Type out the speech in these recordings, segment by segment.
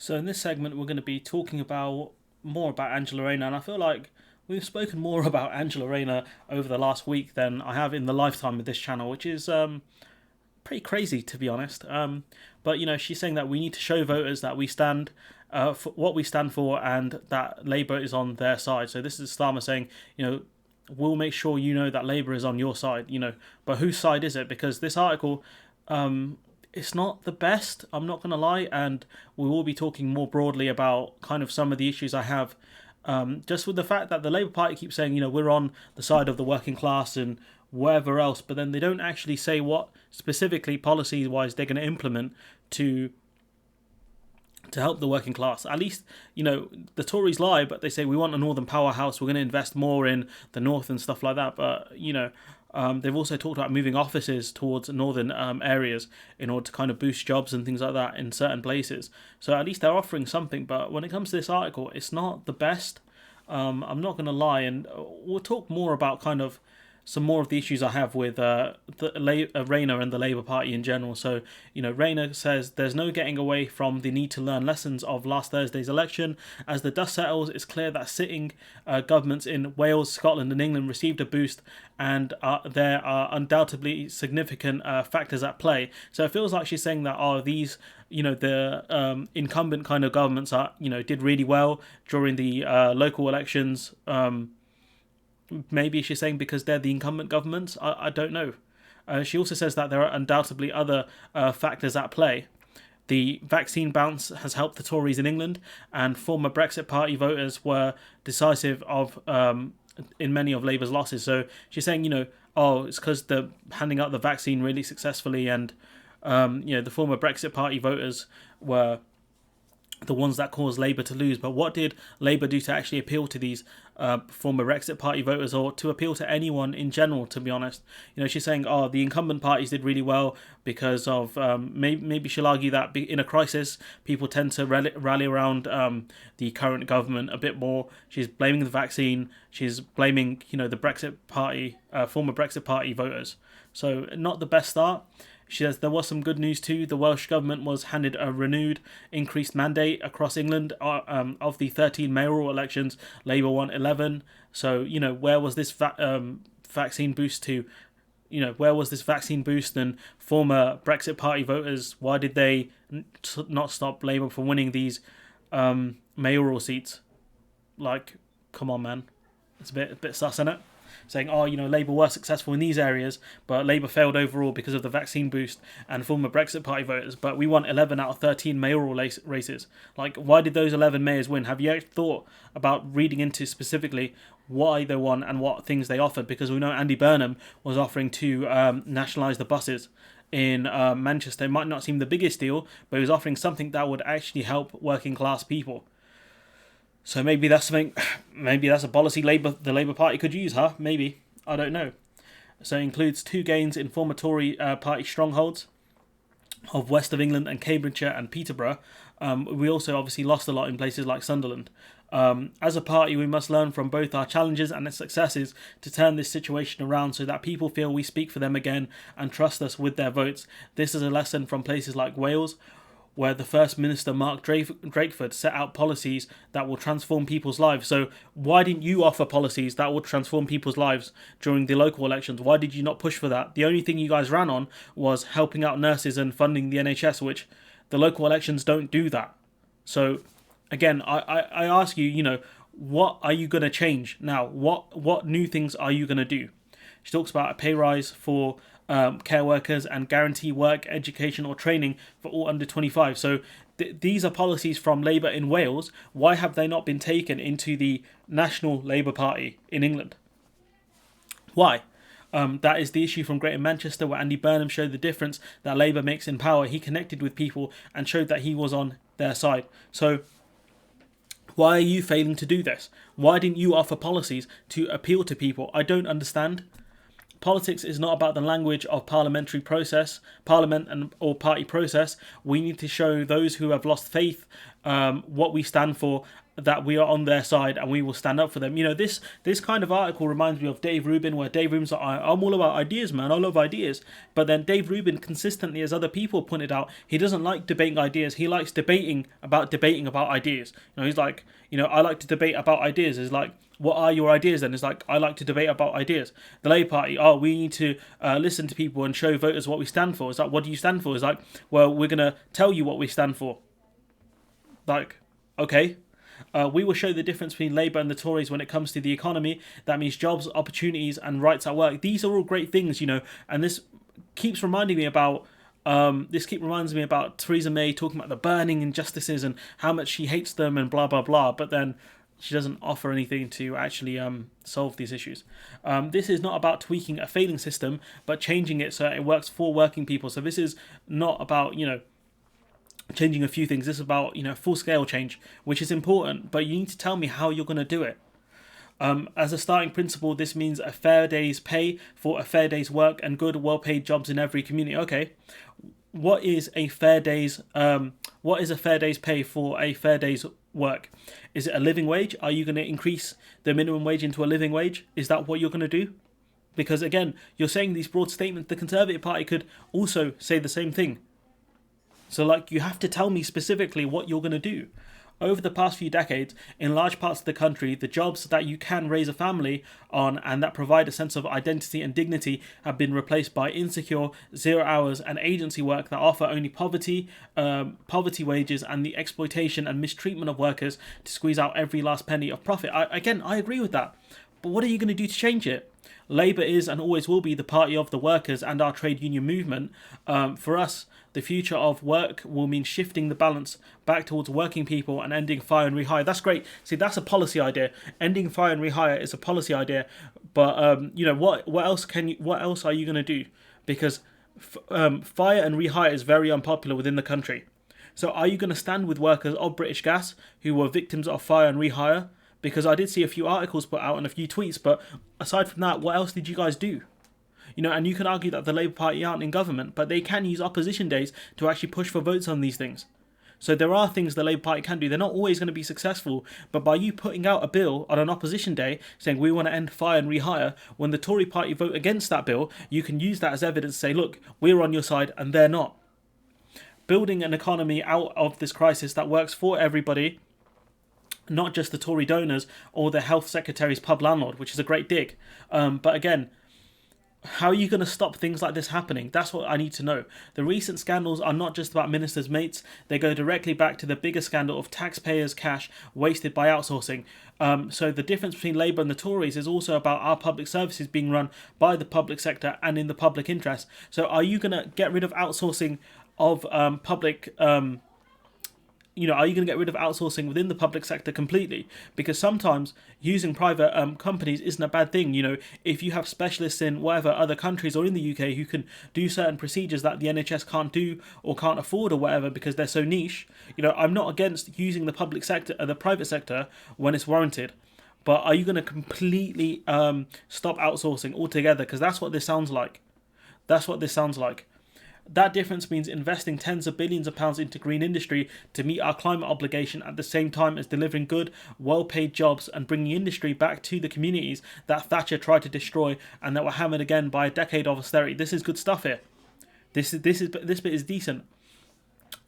So in this segment, we're going to be talking about more about Angela Rayner, and I feel like we've spoken more about Angela Rayner over the last week than I have in the lifetime of this channel, which is pretty crazy to be honest. But she's saying that we need to show voters that we stand for what we stand for, and that Labour is on their side. So this is Starmer saying, we'll make sure you know that Labour is on your side. But whose side is it? Because this article, it's not the best, I'm not going to lie, and we will be talking more broadly about kind of some of the issues I have. Just with the fact that the Labour Party keeps saying, we're on the side of the working class and whatever else, but then they don't actually say what specifically policies-wise they're going to implement to help the working class. At least, the Tories lie, but they say we want a northern powerhouse, we're going to invest more in the north and stuff like that. But, they've also talked about moving offices towards northern areas in order to kind of boost jobs and things like that in certain places. So at least they're offering something. But when it comes to this article, it's not the best. I'm not going to lie. And we'll talk more about kind of some more of the issues I have with Rayner and the Labour Party in general. So, Rayner says there's no getting away from the need to learn lessons of last Thursday's election. As the dust settles, it's clear that sitting governments in Wales, Scotland and England received a boost, and there are undoubtedly significant factors at play. So it feels like she's saying that, these the incumbent kind of governments are did really well during the local elections. Maybe she's saying because they're the incumbent governments. I don't know. She also says that there are undoubtedly other factors at play. The vaccine bounce has helped the Tories in England, and former Brexit Party voters were decisive of in many of Labour's losses. So she's saying, it's because they're handing out the vaccine really successfully, and the former Brexit Party voters were the ones that caused Labour to lose. But what did Labour do to actually appeal to these former Brexit Party voters, or to appeal to anyone in general, to be honest? She's saying, the incumbent parties did really well because of, maybe she'll argue that in a crisis, people tend to rally around the current government a bit more. She's blaming the vaccine. She's blaming, the Brexit Party, former Brexit Party voters. So not the best start. She says there was some good news too. The Welsh Government was handed a renewed increased mandate across England. Of the 13 mayoral elections, Labour won 11. So, where was this vaccine boost to? Where was this vaccine boost? And former Brexit Party voters, why did they not stop Labour from winning these mayoral seats? Like, come on, man. It's a bit sus, isn't it? Saying, Labour were successful in these areas, but Labour failed overall because of the vaccine boost and former Brexit Party voters. But we won 11 out of 13 mayoral races. Like, why did those 11 mayors win? Have you thought about reading into specifically why they won and what things they offered? Because we know Andy Burnham was offering to nationalise the buses in Manchester. It might not seem the biggest deal, but he was offering something that would actually help working class people. So maybe that's something. Maybe that's a policy the Labour Party could use, huh? Maybe. I don't know. So it includes 2 gains in former Tory party strongholds of West of England and Cambridgeshire and Peterborough. We also obviously lost a lot in places like Sunderland. As a party, we must learn from both our challenges and our successes to turn this situation around so that people feel we speak for them again and trust us with their votes. This is a lesson from places like Wales, where the First Minister, Mark Drakeford, set out policies that will transform people's lives. So why didn't you offer policies that would transform people's lives during the local elections? Why did you not push for that? The only thing you guys ran on was helping out nurses and funding the NHS, which the local elections don't do that. So again, I ask you, what are you going to change now? What new things are you going to do? She talks about a pay rise for care workers and guarantee work, education or training for all under 25. So these are policies from Labour in Wales. Why have they not been taken into the National Labour Party in England? Why? That is the issue from Greater Manchester, where Andy Burnham showed the difference that Labour makes in power. He connected with people and showed that he was on their side. So why are you failing to do this? Why didn't you offer policies to appeal to people? I don't understand. Politics is not about the language of parliamentary process, parliament or party process. We need to show those who have lost faith what we stand for, that we are on their side and we will stand up for them. This kind of article reminds me of Dave Rubin, where Dave Rubin's like, I'm all about ideas, man. I love ideas. But then Dave Rubin consistently, as other people pointed out, he doesn't like debating ideas. He likes debating about ideas. He's like, I like to debate about ideas. It's like, what are your ideas then? It's like, I like to debate about ideas. The Labour Party, we need to listen to people and show voters what we stand for. It's like, what do you stand for? It's like, well, we're going to tell you what we stand for. Like, okay. We will show the difference between Labour and the Tories when it comes to the economy. That means jobs, opportunities, and rights at work. These are all great things, and this keeps reminding me about Theresa May talking about the burning injustices and how much she hates them and blah blah blah. But then she doesn't offer anything to actually solve these issues. This is not about tweaking a failing system, but changing it so it works for working people. So this is not about changing a few things. This is about full scale change, which is important, but you need to tell me how you're going to do it. As a starting principle, this means a fair day's pay for a fair day's work and good, well-paid jobs in every community. Okay, what is a fair day's pay for a fair day's work? Is it a living wage? Are you going to increase the minimum wage into a living wage? Is that what you're going to do? Because again, you're saying these broad statements. The Conservative Party could also say the same thing. So you have to tell me specifically what you're going to do. Over the past few decades, in large parts of the country, the jobs that you can raise a family on and that provide a sense of identity and dignity have been replaced by insecure, 0 hours and agency work that offer only poverty wages and the exploitation and mistreatment of workers to squeeze out every last penny of profit. I agree with that. But what are you going to do to change it? Labour is and always will be the party of the workers and our trade union movement. For us, the future of work will mean shifting the balance back towards working people and ending fire and rehire. That's great. See, that's a policy idea. Ending fire and rehire is a policy idea. But what else are you going to do? Because fire and rehire is very unpopular within the country. So are you going to stand with workers of British Gas who were victims of fire and rehire? Because I did see a few articles put out and a few tweets, but aside from that, what else did you guys do? And you can argue that the Labour Party aren't in government, but they can use opposition days to actually push for votes on these things. So there are things the Labour Party can do. They're not always going to be successful, but by you putting out a bill on an opposition day saying we want to end fire and rehire, when the Tory Party vote against that bill, you can use that as evidence to say, look, we're on your side and they're not. Building an economy out of this crisis that works for everybody, not just the Tory donors or the health secretary's pub landlord, which is a great dig. But again, how are you going to stop things like this happening? That's what I need to know. The recent scandals are not just about ministers' mates. They go directly back to the bigger scandal of taxpayers' cash wasted by outsourcing. So the difference between Labour and the Tories is also about our public services being run by the public sector and in the public interest. So are you going to get rid of outsourcing of public... are you going to get rid of outsourcing within the public sector completely? Because sometimes using private companies isn't a bad thing. If you have specialists in whatever other countries or in the UK who can do certain procedures that the NHS can't do or can't afford or whatever because they're so niche, I'm not against using the public sector or the private sector when it's warranted. But are you going to completely stop outsourcing altogether? Because that's what this sounds like. That difference means investing tens of billions of pounds into green industry to meet our climate obligation at the same time as delivering good, well-paid jobs and bringing industry back to the communities that Thatcher tried to destroy and that were hammered again by a decade of austerity. This is good stuff here. This bit is decent.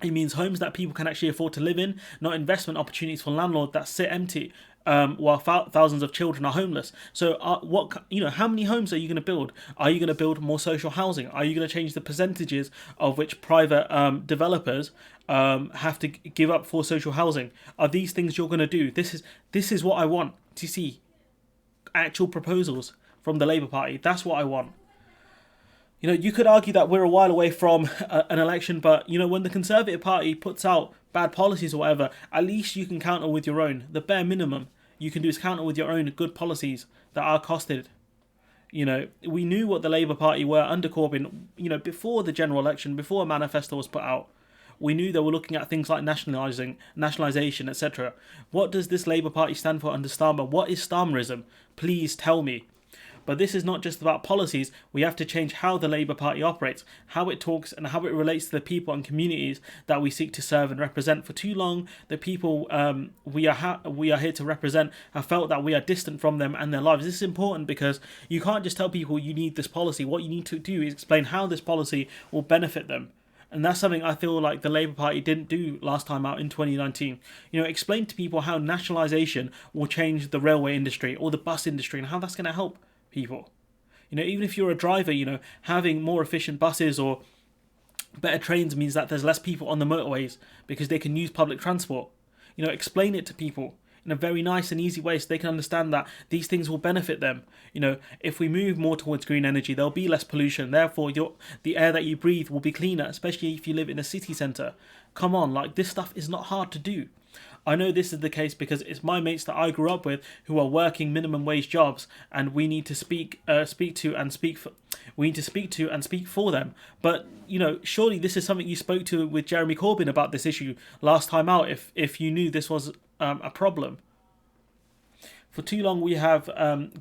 It means homes that people can actually afford to live in, not investment opportunities for landlords that sit empty while thousands of children are homeless. So how many homes are you going to build? Are you going to build more social housing? Are you going to change the percentages of which private developers have to give up for social housing? Are these things you're going to do? This is what I want to see. Actual proposals from the Labour Party. That's what I want. You could argue that we're a while away from an election, but, when the Conservative Party puts out bad policies or whatever, at least you can counter with your own. The bare minimum you can do is counter with your own good policies that are costed. We knew what the Labour Party were under Corbyn, before the general election, before a manifesto was put out. We knew they were looking at things like nationalisation, etc. What does this Labour Party stand for under Starmer? What is Starmerism? Please tell me. But this is not just about policies. We have to change how the Labour Party operates, how it talks, and how it relates to the people and communities that we seek to serve and represent. For too long, the people we are here to represent have felt that we are distant from them and their lives. This is important because you can't just tell people you need this policy. What you need to do is explain how this policy will benefit them. And that's something I feel like the Labour Party didn't do last time out in 2019. Explain to people how nationalisation will change the railway industry or the bus industry and how that's going to help people. Even if you're a driver, having more efficient buses or better trains means that there's less people on the motorways because they can use public transport. Explain it to people in a very nice and easy way so they can understand that these things will benefit them. If we move more towards green energy, there'll be less pollution. Therefore, the air that you breathe will be cleaner, especially if you live in a city centre. Come on, this stuff is not hard to do. I know this is the case because it's my mates that I grew up with who are working minimum wage jobs, and we need to speak to and speak for them. But surely this is something you spoke to with Jeremy Corbyn about this issue last time out. If you knew this was a problem. For too long, we have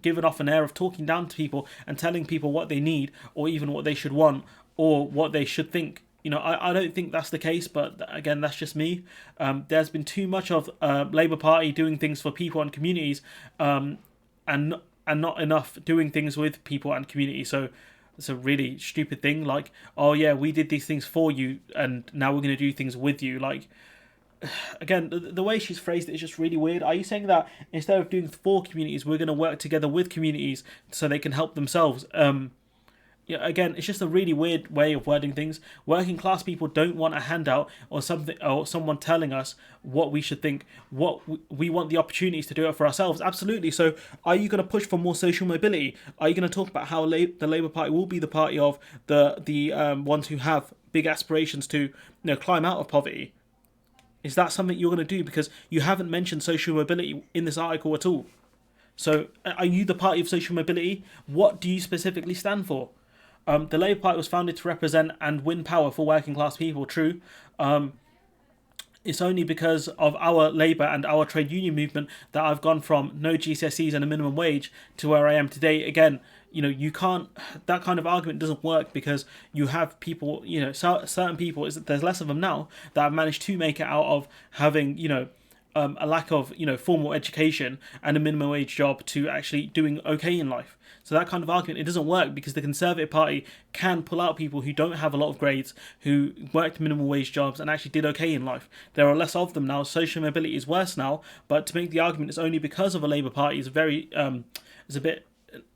given off an air of talking down to people and telling people what they need, or even what they should want, or what they should think. I don't think that's the case, but again, that's just me. There's been too much of Labour Party doing things for people and communities, and not enough doing things with people and communities. So it's a really stupid thing. Oh yeah, we did these things for you, and now we're going to do things with you. Again, the way she's phrased it is just really weird. Are you saying that instead of doing for communities, we're going to work together with communities so they can help themselves? Again, it's just a really weird way of wording things. Working class people don't want a handout or something, or someone telling us what we should think. We want the opportunities to do it for ourselves. Absolutely. So, are you going to push for more social mobility? Are you going to talk about how the Labour Party will be the party of the ones who have big aspirations to climb out of poverty? Is that something you're going to do? Because you haven't mentioned social mobility in this article at all. So, are you the party of social mobility? What do you specifically stand for? The Labour Party was founded to represent and win power for working class people, true. It's only because of our Labour and our trade union movement that I've gone from no GCSEs and a minimum wage to where I am today. Again, you can't, that kind of argument doesn't work because you have people, certain people, there's less of them now, that have managed to make it out of having, a lack of, formal education and a minimum wage job to actually doing okay in life. So that kind of argument, it doesn't work because the Conservative Party can pull out people who don't have a lot of grades, who worked minimum wage jobs and actually did okay in life. There are less of them now. Social mobility is worse now, but to make the argument it's only because of a Labour Party is is a bit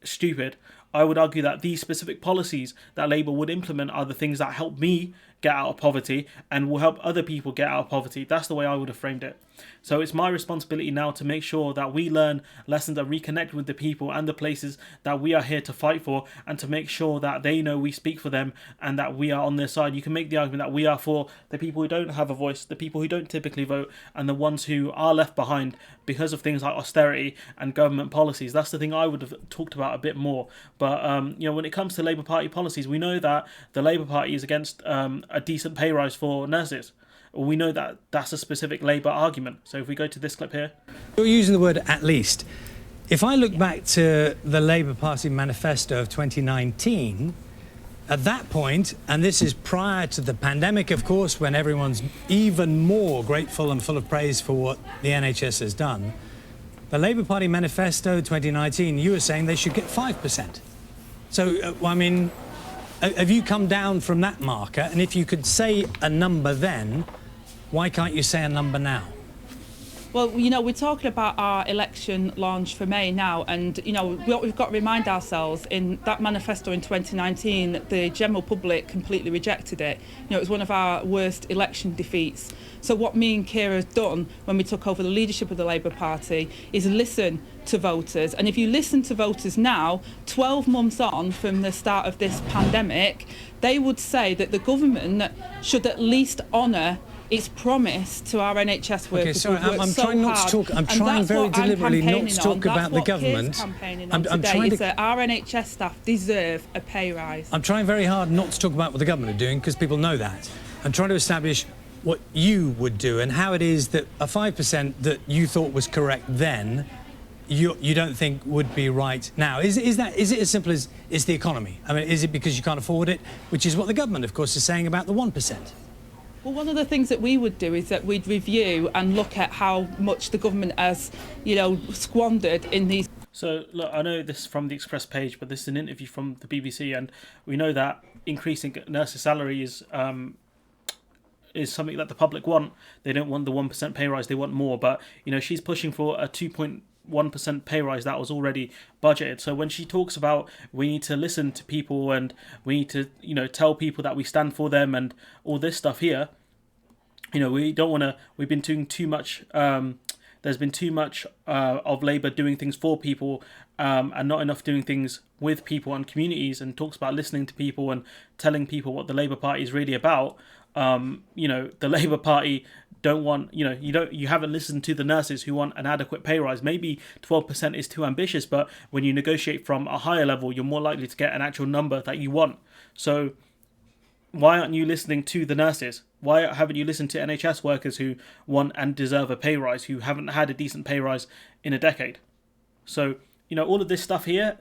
stupid. I would argue that these specific policies that Labour would implement are the things that help me get out of poverty and will help other people get out of poverty. That's the way I would have framed it. So it's my responsibility now to make sure that we learn lessons and reconnect with the people and the places that we are here to fight for, and to make sure that they know we speak for them and that we are on their side. You can make the argument that we are for the people who don't have a voice, the people who don't typically vote, and the ones who are left behind because of things like austerity and government policies. That's the thing I would have talked about a bit more. But when it comes to Labour Party policies, we know that the Labour Party is against a decent pay rise for nurses. We know that that's a specific Labour argument. So if we go to this clip here. You're using the word at least. If I look back to the Labour Party manifesto of 2019, at that point, and this is prior to the pandemic, of course, when everyone's even more grateful and full of praise for what the NHS has done, the Labour Party manifesto 2019, you were saying they should get 5%. So, have you come down from that marker? And if you could say a number then, why can't you say a number now? Well, we're talking about our election launch for May now, and, what we've got to remind ourselves, in that manifesto in 2019, the general public completely rejected it. It was one of our worst election defeats. So what me and Keir have done when we took over the leadership of the Labour Party is listen to voters. And if you listen to voters now, 12 months on from the start of this pandemic, they would say that the government should at least honour its promise to our NHS workers. Okay, sorry, I'm trying not to talk. I'm trying very deliberately not to talk about the government. I'm trying to. That our NHS staff deserve a pay rise. I'm trying very hard not to talk about what the government are doing because people know that. I'm trying to establish what you would do and how it is that a 5% that you thought was correct then you don't think would be right now? Is it as simple as is the economy? I mean, is it because you can't afford it, which is what the government, of course, is saying about the 1%? Well, one of the things that we would do is that we'd review and look at how much the government has, squandered in these. So, look, I know this from the Express page, but this is an interview from the BBC, and we know that increasing nurses' salary is something that the public want. They don't want the 1% pay rise; they want more. But she's pushing for a 2.1% pay rise that was already budgeted. So when she talks about we need to listen to people and we need to tell people that we stand for them and all this stuff here, we don't want to. We've been doing too much. There's been too much of Labour doing things for people and not enough doing things with people and communities, and talks about listening to people and telling people what the Labour Party is really about. The Labour Party don't want, you haven't listened to the nurses who want an adequate pay rise. Maybe 12% is too ambitious, but when you negotiate from a higher level, you're more likely to get an actual number that you want. So why aren't you listening to the nurses? Why haven't you listened to NHS workers who want and deserve a pay rise, who haven't had a decent pay rise in a decade? So, all of this stuff here,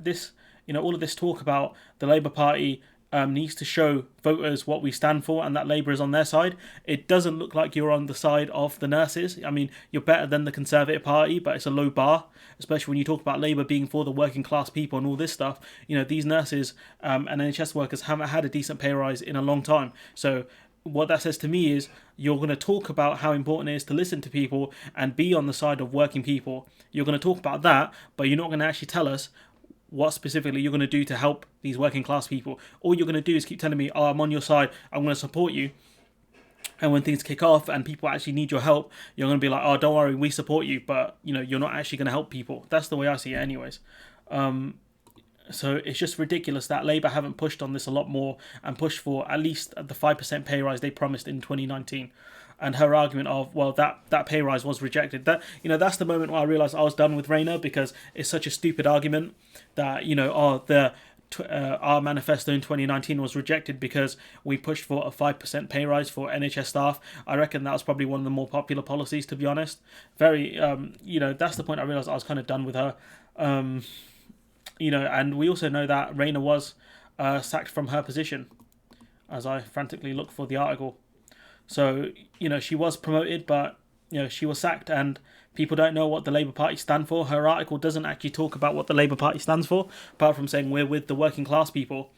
all of this talk about the Labour Party needs to show voters what we stand for and that Labour is on their side. It doesn't look like you're on the side of the nurses. I mean, you're better than the Conservative Party, but it's a low bar, especially when you talk about Labour being for the working class people and all this stuff. These nurses and NHS workers haven't had a decent pay rise in a long time. So what that says to me is you're going to talk about how important it is to listen to people and be on the side of working people. You're going to talk about that, but you're not going to actually tell us what specifically you're going to do to help these working class people. All you're going to do is keep telling me, I'm on your side, I'm going to support you. And when things kick off and people actually need your help, you're going to be like, oh, don't worry, we support you. But, you're not actually going to help people. That's the way I see it anyways. So it's just ridiculous that Labour haven't pushed on this a lot more and pushed for at least the 5% pay rise they promised in 2019. And her argument of, well, that pay rise was rejected. That's the moment where I realised I was done with Rayner, because it's such a stupid argument that, our manifesto in 2019 was rejected because we pushed for a 5% pay rise for NHS staff. I reckon that was probably one of the more popular policies, to be honest. Very, that's the point I realised I was kind of done with her. And we also know that Rayner was sacked from her position, as I frantically look for the article. So, she was promoted, but, she was sacked, and people don't know what the Labour Party stand for. Her article doesn't actually talk about what the Labour Party stands for, apart from saying we're with the working class people.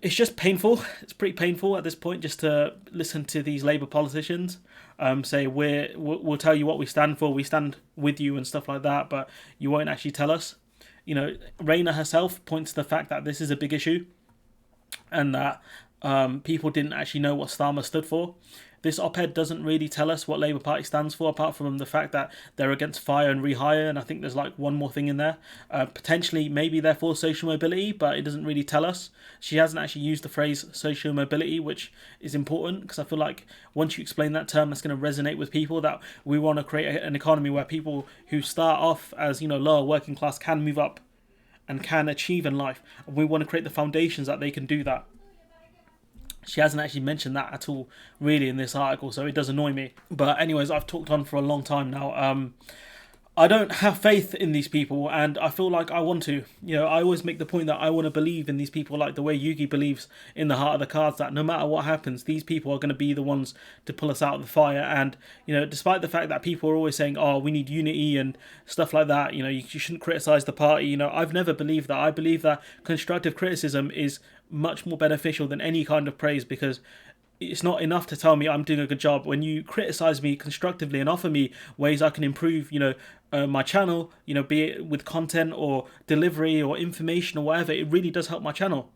It's just painful. It's pretty painful at this point just to listen to these Labour politicians say we'll tell you what we stand for, we stand with you and stuff like that, but you won't actually tell us. Rayner herself points to the fact that this is a big issue and that people didn't actually know what Starmer stood for. This op-ed doesn't really tell us what Labour Party stands for, apart from the fact that they're against fire and rehire, and I think there's like one more thing in there. Potentially, maybe they're for social mobility, but it doesn't really tell us. She hasn't actually used the phrase social mobility, which is important, because I feel like once you explain that term, that's going to resonate with people, that we want to create an economy where people who start off as, lower working class can move up and can achieve in life. And we want to create the foundations that they can do that. She hasn't actually mentioned that at all, really, in this article, so it does annoy me. But anyways, I've talked on for a long time now. I don't have faith in these people, and I feel like I want to. I always make the point that I want to believe in these people like the way Yugi believes in the heart of the cards, that no matter what happens, these people are going to be the ones to pull us out of the fire. And, despite the fact that people are always saying, oh, we need unity and stuff like that, you shouldn't criticise the party. I've never believed that. I believe that constructive criticism is much more beneficial than any kind of praise, because it's not enough to tell me I'm doing a good job. When you criticize me constructively and offer me ways I can improve, my channel, be it with content or delivery or information or whatever, it really does help my channel.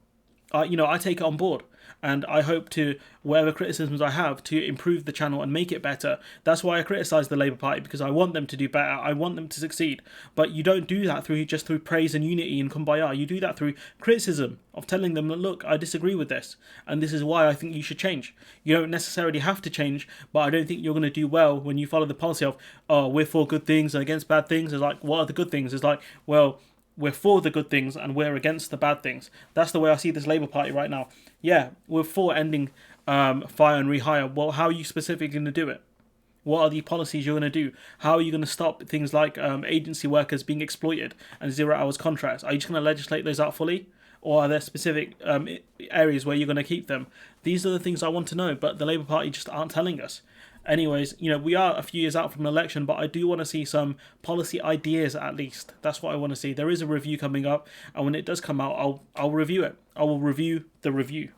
I take it on board, and I hope to, whatever criticisms I have, to improve the channel and make it better. That's why I criticise the Labour Party, because I want them to do better. I want them to succeed. But you don't do that just through praise and unity and kumbaya. You do that through criticism, of telling them that, look, I disagree with this, and this is why I think you should change. You don't necessarily have to change, but I don't think you're going to do well when you follow the policy of, oh, we're for good things and against bad things. It's like, what are the good things? It's like, well, we're for the good things and we're against the bad things. That's the way I see this Labour Party right now. Yeah, we're for ending fire and rehire. Well, how are you specifically going to do it? What are the policies you're going to do? How are you going to stop things like agency workers being exploited and 0 hours contracts? Are you just going to legislate those out fully? Or are there specific areas where you're going to keep them? These are the things I want to know, but the Labour Party just aren't telling us. Anyways, we are a few years out from an election, but I do want to see some policy ideas at least. That's what I want to see. There is a review coming up, and when it does come out, I'll review it. I will review the review.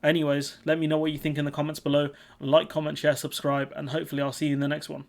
Anyways, let me know what you think in the comments below. Like, comment, share, subscribe, and hopefully I'll see you in the next one.